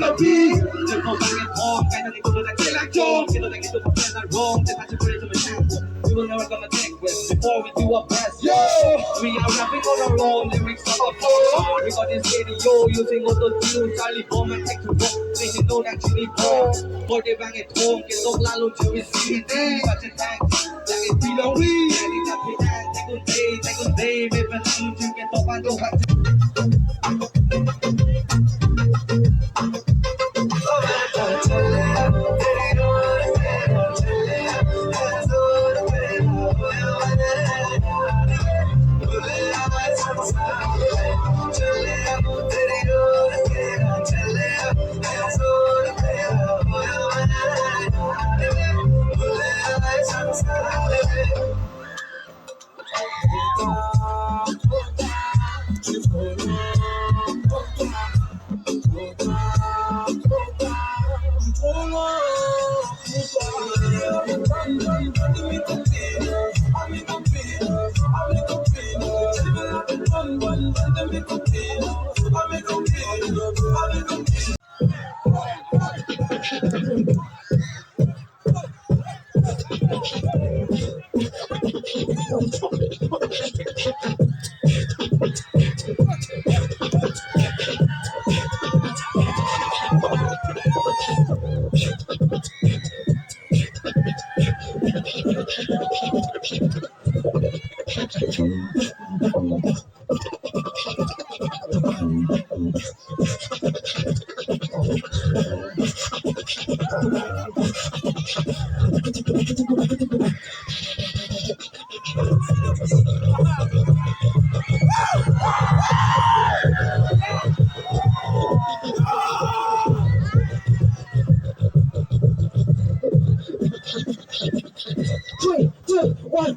Karbi. Good morning. Karbi. We will never gonna take risks before we do our best. Yo, we are rapping on our own, lyrics on our phone. We got this radio using auto-tune, Charlie Bomb and Tech to Rock. Saying no that you need more. For the bang at home, get so loud to receive it. Such a thank, like it's belong we. And it's happy ใจคนเดย์ไม่เป็นไรจึงแกตกมาโดนขัด 3, 2, 1,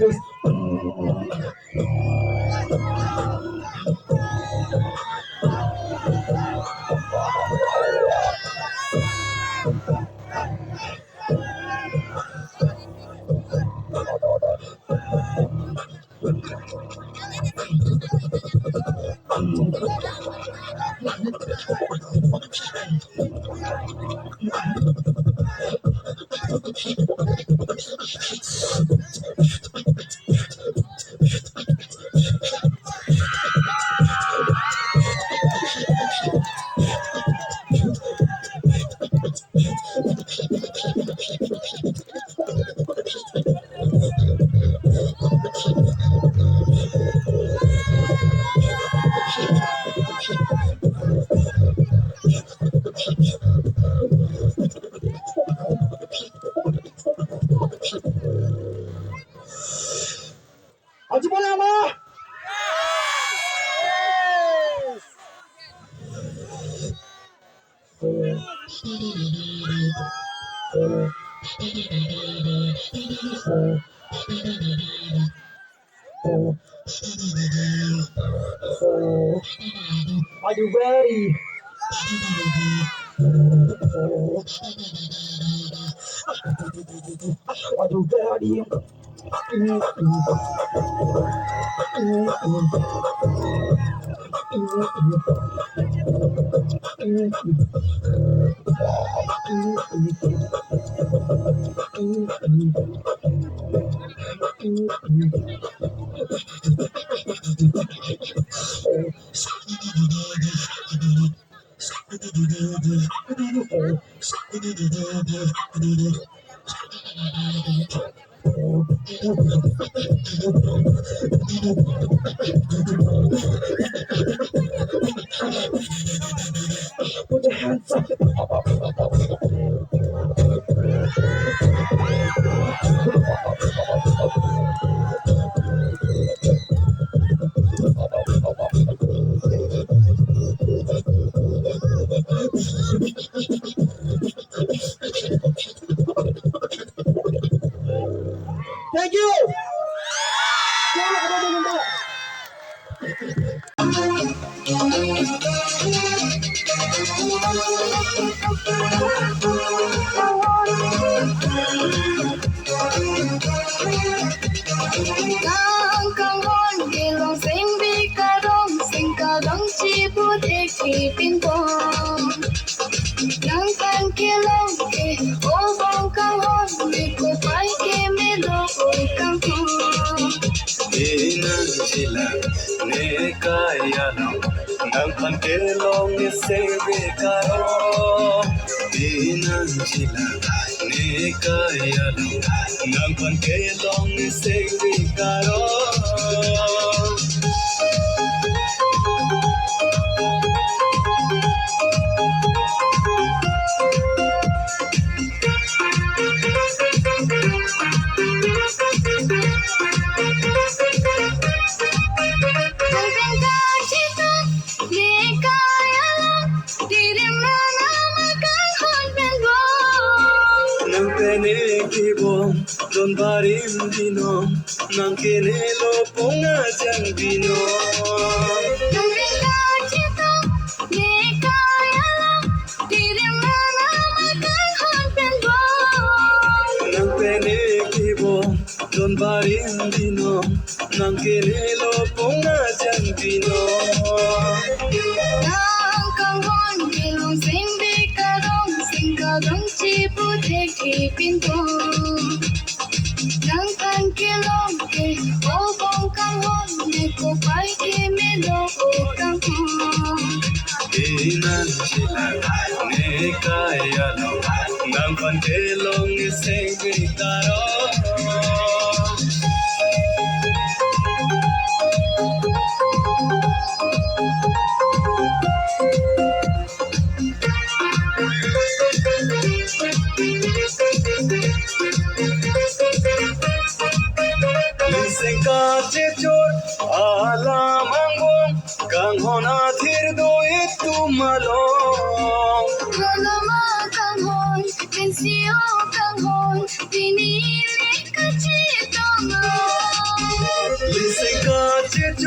go! Aji bola apa? Are you ready? Are you ready? Put your hands up. Thank you. Inanjila ne kayano nang pankelong ni sebe karo. Inanjila ne kayano nang pankelong ni sebe karo. Don barim dino nang kenelo ponga jang dino nang pene kibo don barim dino nang kenelo ponga jang dino nang kangon kilong sing karong sing kadong chibu te pinto nang kan kilong ke obong kangon ne ko pai ke me lo kangon inanjila ne kaya lo nang kan kilong se gitaro alam anggong kang hona thir do itu malong kalama kang hon pensio kang hon pinili kachitong listen kachit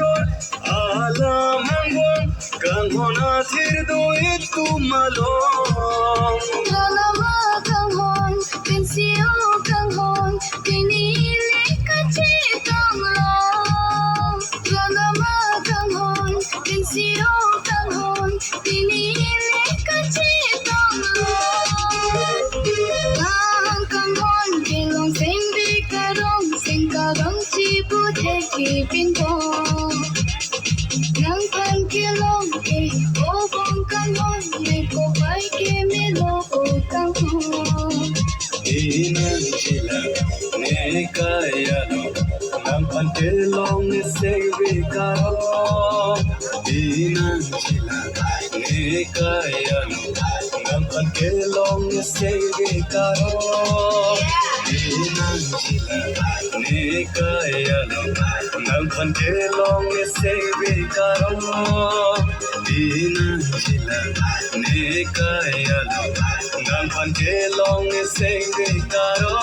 alam anggong kang hona thir do itu malong kalama kang hon pensio kang hon pinili kachitong Siyo kahon, pinili kachitong Kahang kahon, kilong sing karong sing karong chibu teki pintong Nang pan kilong ke, obong kahon, may kopay ke milo o kahon Inanjila, ne kaya no, nang pan kilong ni sing karong Inanjila ne kaya no nang kan kelong sege karo Inanjila ne kaya no nang kan kelong sege karo Inanjila ne kaya no nang kan kelong sege karo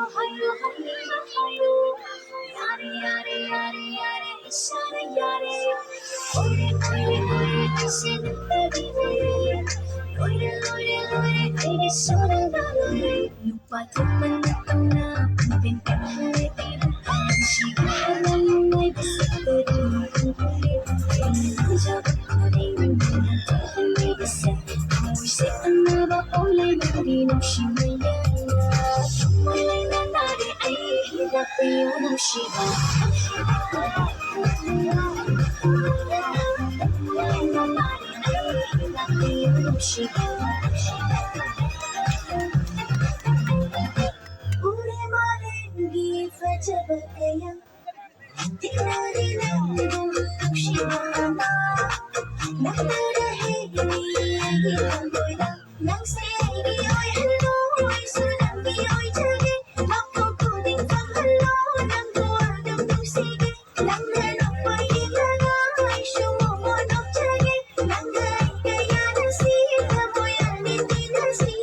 Mahayo Hari Mahayo Yare Yare Yare Yare Ishara Yare Ore Ore Ore Ashe Nutari Ore Ore Ore Ore Aige Shora Ore Lupa Tupan Nutana Pin Pahare Tiru Shiva Haranai Basitari Kukuri Puja Bakuri Nuna Tuhani Basa Awise Anaba Ole Nari No Shivaya Malay na nari ay hirap yun ang Shiva Malay na nari ay hirap yun ang Shiva Ure malengi fajabagaya Tinari na ang Shiva Nagtarahe ay hirap Nang sige oy hello ay sunambi oy jage Magkukuling kang hello Nang tuwagang tusige Nang hanap ay ilaga ay sumumunok jage Nang gaya na sita mo'y alindi na si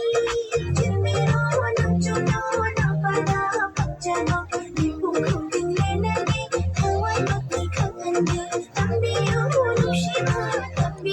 Jumiro ng juno na padapag jano Di pukunting lenagi Kaway magikang handi Tambi yung hulong Shiva Tambi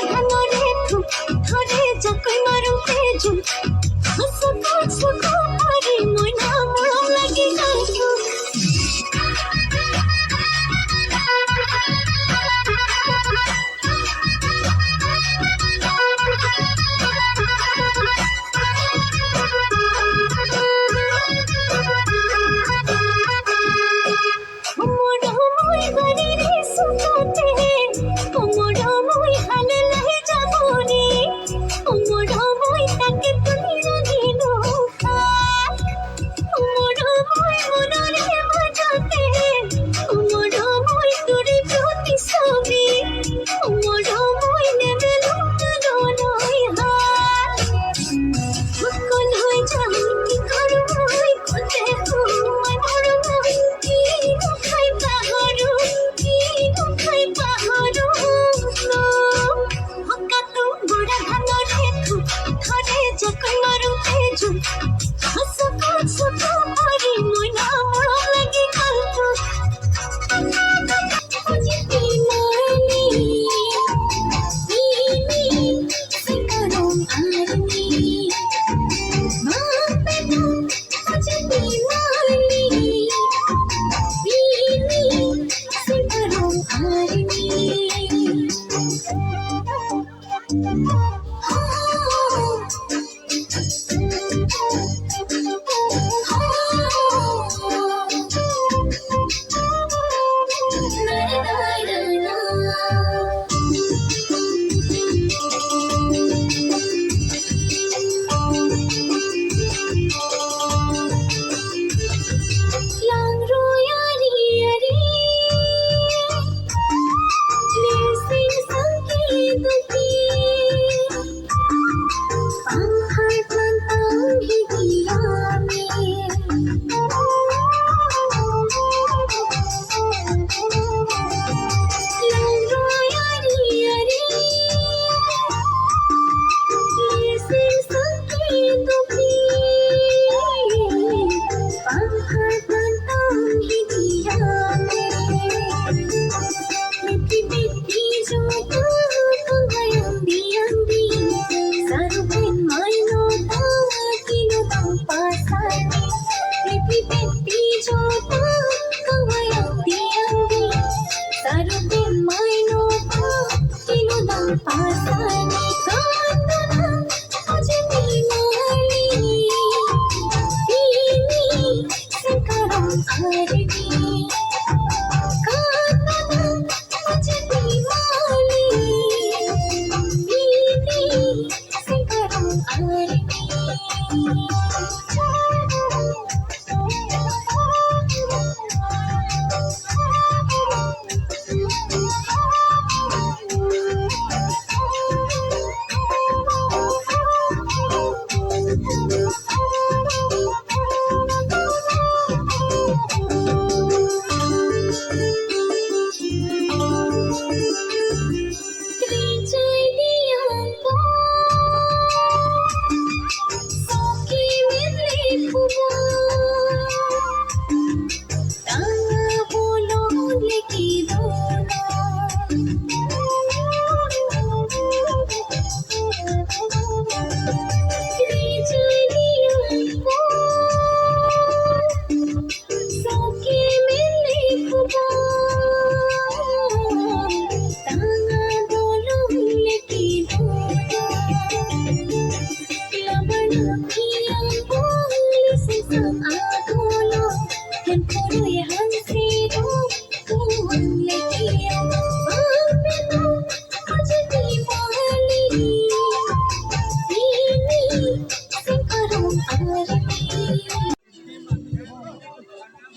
ঘানরে খুব ধরে যাকই মারু তেজু সকা সকা পারি মই না মরম লাগি গাইছো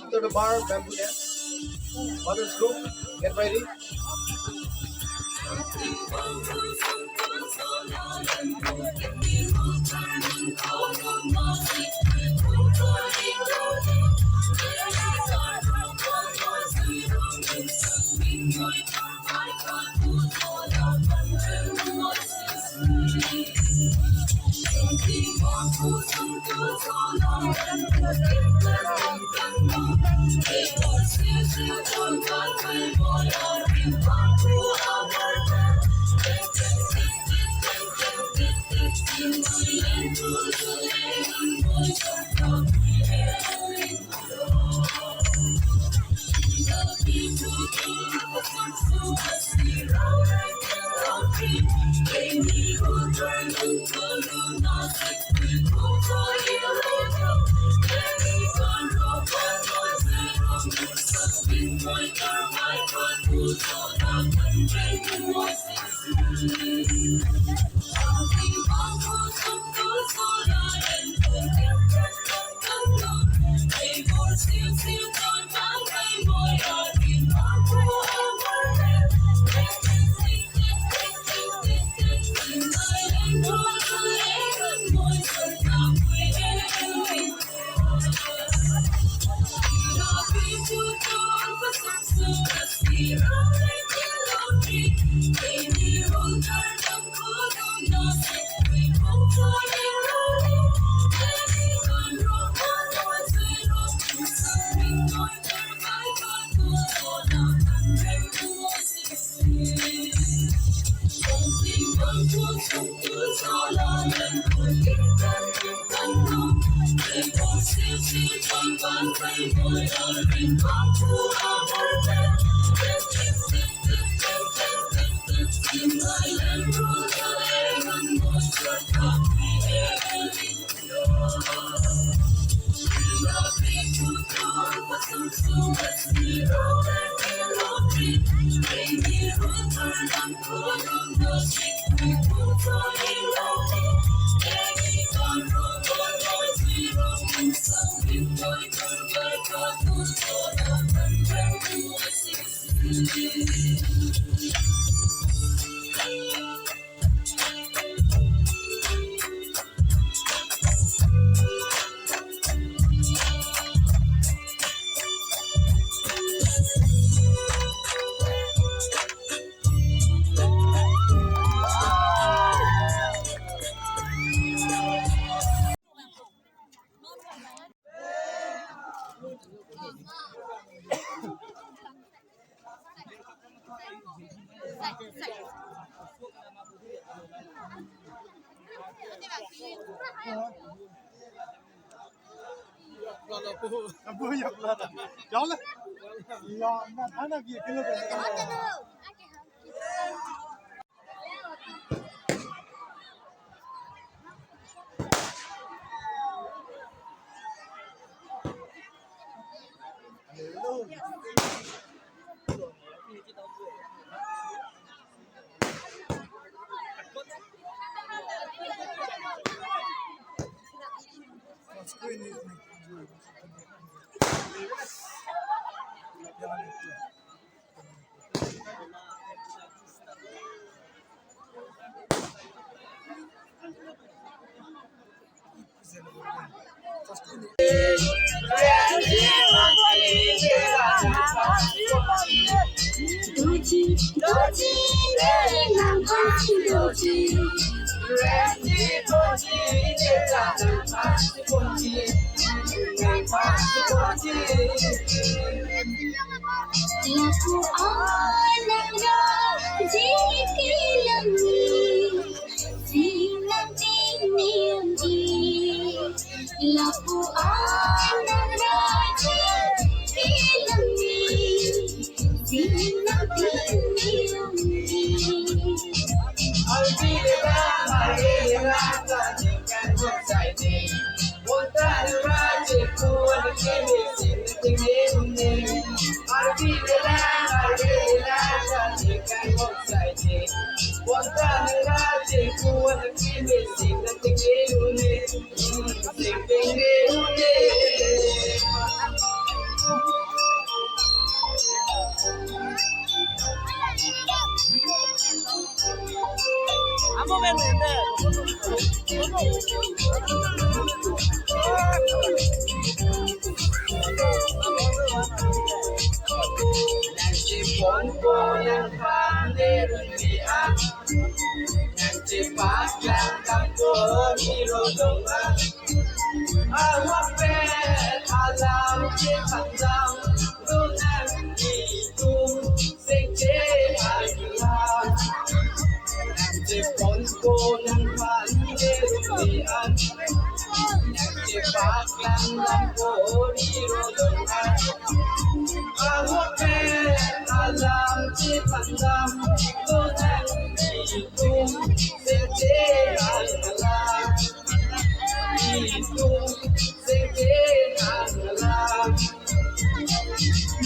After the bar, bamboo dance. Mother's group, get ready.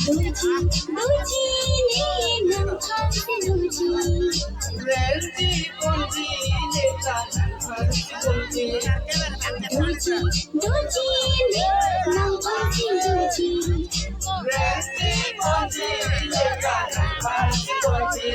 Doji ne nam phase doji. Renji konji neta nansi konji. Doji ne nam phase doji. Renji konji neta nansi konji.